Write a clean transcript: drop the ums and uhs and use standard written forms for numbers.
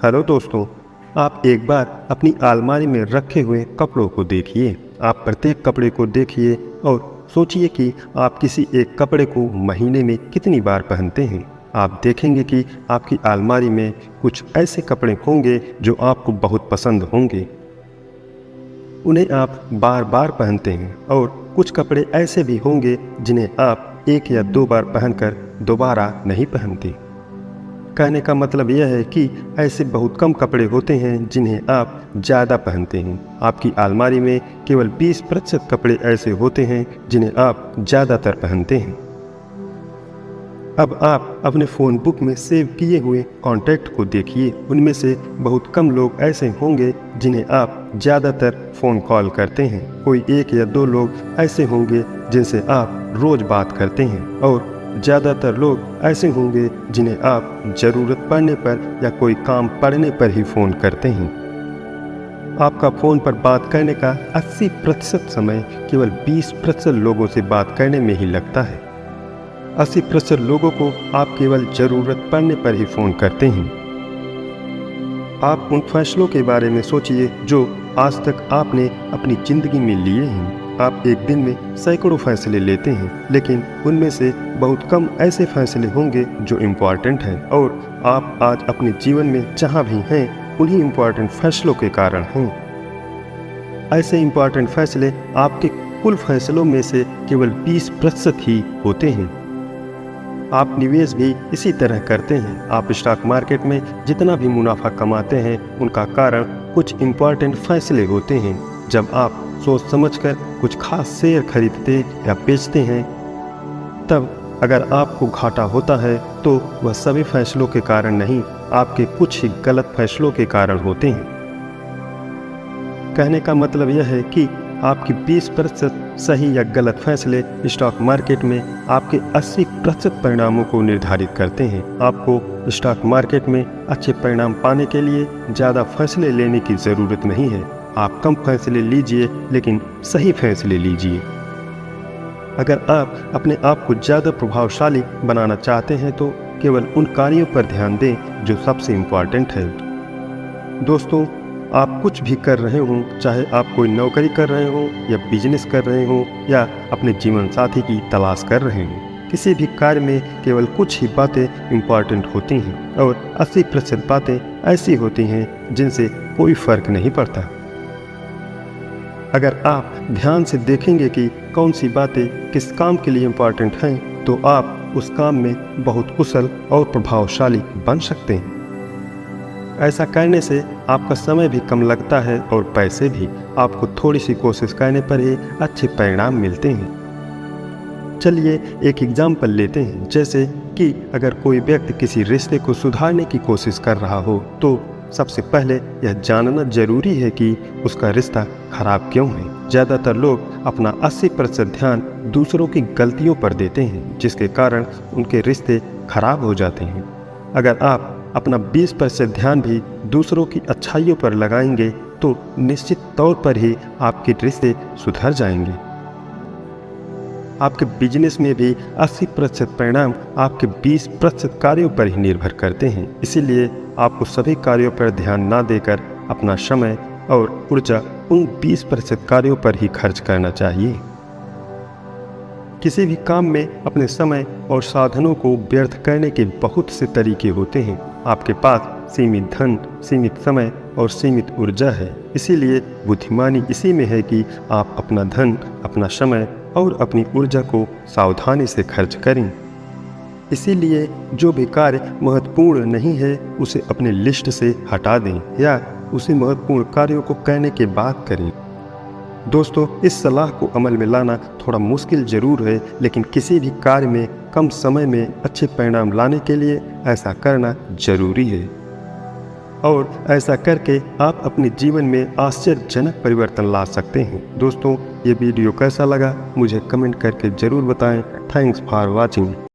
Hello दोस्तों, आप एक बार अपनी अलमारी में रखे हुए कपड़ों को देखिए। आप प्रत्येक कपड़े को देखिए और सोचिए कि आप किसी एक कपड़े को महीने में कितनी बार पहनते हैं। आप देखेंगे कि आपकी अलमारी में कुछ ऐसे कपड़े होंगे जो आपको बहुत पसंद होंगे। उन्हें आप बार बार पहनते हैं और कुछ कपड़े ऐसे भी होंगे जिन्हें आप एक या दो बार पहनकर दोबारा नहीं पहनते। कहने का मतलब यह है कि ऐसे बहुत कम कपड़े होते हैं जिन्हें आप ज़्यादा पहनते हैं। आपकी अलमारी में केवल 20% कपड़े ऐसे होते हैं जिन्हें आप ज़्यादातर पहनते हैं। अब आप अपने फ़ोन बुक में सेव किए हुए कॉन्टैक्ट को देखिए। उनमें से बहुत कम लोग ऐसे होंगे जिन्हें आप ज़्यादातर फ़ोन कॉल करते हैं। कोई एक या दो लोग ऐसे होंगे जिनसे आप रोज़ बात करते हैं और ज़्यादातर लोग ऐसे होंगे जिन्हें आप ज़रूरत पड़ने पर या कोई काम पड़ने पर ही फ़ोन करते हैं। आपका फ़ोन पर बात करने का 80% समय केवल 20% लोगों से बात करने में ही लगता है। 80% लोगों को आप केवल ज़रूरत पड़ने पर ही फ़ोन करते हैं। आप उन फैसलों के बारे में सोचिए जो आज तक आपने अपनी ज़िंदगी में लिए हैं। आप एक दिन में सैकड़ों फैसले लेते हैं, लेकिन उनमें से बहुत कम ऐसे फैसले होंगे जो इम्पॉर्टेंट हैं और आप आज अपने जीवन में जहाँ भी हैं उन्हीं इम्पॉर्टेंट फैसलों के कारण हैं। ऐसे इम्पॉर्टेंट फैसले आपके कुल फैसलों में से केवल 20% ही होते हैं। आप निवेश भी इसी तरह करते हैं। आप स्टॉक मार्केट में जितना भी मुनाफा कमाते हैं उनका कारण कुछ इम्पॉर्टेंट फैसले होते हैं। जब आप सोच समझकर कुछ खास शेयर खरीदते या बेचते हैं, तब अगर आपको घाटा होता है तो वह सभी फैसलों के कारण नहीं, आपके कुछ ही गलत फैसलों के कारण होते हैं। कहने का मतलब यह है कि आपकी 20% सही या गलत फैसले स्टॉक मार्केट में आपके 80% परिणामों को निर्धारित करते हैं। आपको स्टॉक मार्केट में अच्छे परिणाम पाने के लिए ज़्यादा फैसले लेने की ज़रूरत नहीं है। आप कम फैसले लीजिए, लेकिन सही फैसले लीजिए। अगर आप अपने आप को ज़्यादा प्रभावशाली बनाना चाहते हैं तो केवल उन कार्यों पर ध्यान दें जो सबसे इम्पॉर्टेंट है। दोस्तों, आप कुछ भी कर रहे हों, चाहे आप कोई नौकरी कर रहे हों या बिजनेस कर रहे हों या अपने जीवन साथी की तलाश कर रहे हों, किसी भी कार्य में केवल कुछ ही बातें इम्पॉर्टेंट होती हैं और 80% बातें ऐसी होती हैं जिनसे कोई फर्क नहीं पड़ता। अगर आप ध्यान से देखेंगे कि कौन सी बातें किस काम के लिए इम्पॉर्टेंट हैं, तो आप उस काम में बहुत कुशल और प्रभावशाली बन सकते हैं। ऐसा करने से आपका समय भी कम लगता है और पैसे भी। आपको थोड़ी सी कोशिश करने पर ही अच्छे परिणाम मिलते हैं। चलिए एक एग्जाम्पल लेते हैं। जैसे कि अगर कोई व्यक्ति किसी रिश्ते को सुधारने की कोशिश कर रहा हो तो सबसे पहले यह जानना जरूरी है कि उसका रिश्ता खराब क्यों है। ज़्यादातर लोग अपना 80% ध्यान दूसरों की गलतियों पर देते हैं, जिसके कारण उनके रिश्ते खराब हो जाते हैं। अगर आप अपना 20% ध्यान भी दूसरों की अच्छाइयों पर लगाएंगे तो निश्चित तौर पर ही आपके रिश्ते सुधर जाएंगे। आपके बिजनेस में भी 80% परिणाम आपके 20% कार्यों पर ही निर्भर करते हैं। इसीलिए आपको सभी कार्यों पर ध्यान ना देकर अपना समय और ऊर्जा उन 20% कार्यों पर ही खर्च करना चाहिए। किसी भी काम में अपने समय और साधनों को व्यर्थ करने के बहुत से तरीके होते हैं। आपके पास सीमित धन, सीमित समय और सीमित ऊर्जा है। इसीलिए बुद्धिमानी इसी में है कि आप अपना धन, अपना समय और अपनी ऊर्जा को सावधानी से खर्च करें। इसीलिए जो भी कार्य महत्वपूर्ण नहीं है उसे अपने लिस्ट से हटा दें या उसी महत्वपूर्ण कार्यों को करने के बाद करें। दोस्तों, इस सलाह को अमल में लाना थोड़ा मुश्किल ज़रूर है, लेकिन किसी भी कार्य में कम समय में अच्छे परिणाम लाने के लिए ऐसा करना ज़रूरी है। और ऐसा करके आप अपने जीवन में आश्चर्यजनक परिवर्तन ला सकते हैं। दोस्तों, ये वीडियो कैसा लगा मुझे कमेंट करके ज़रूर बताएं। Thanks for watching.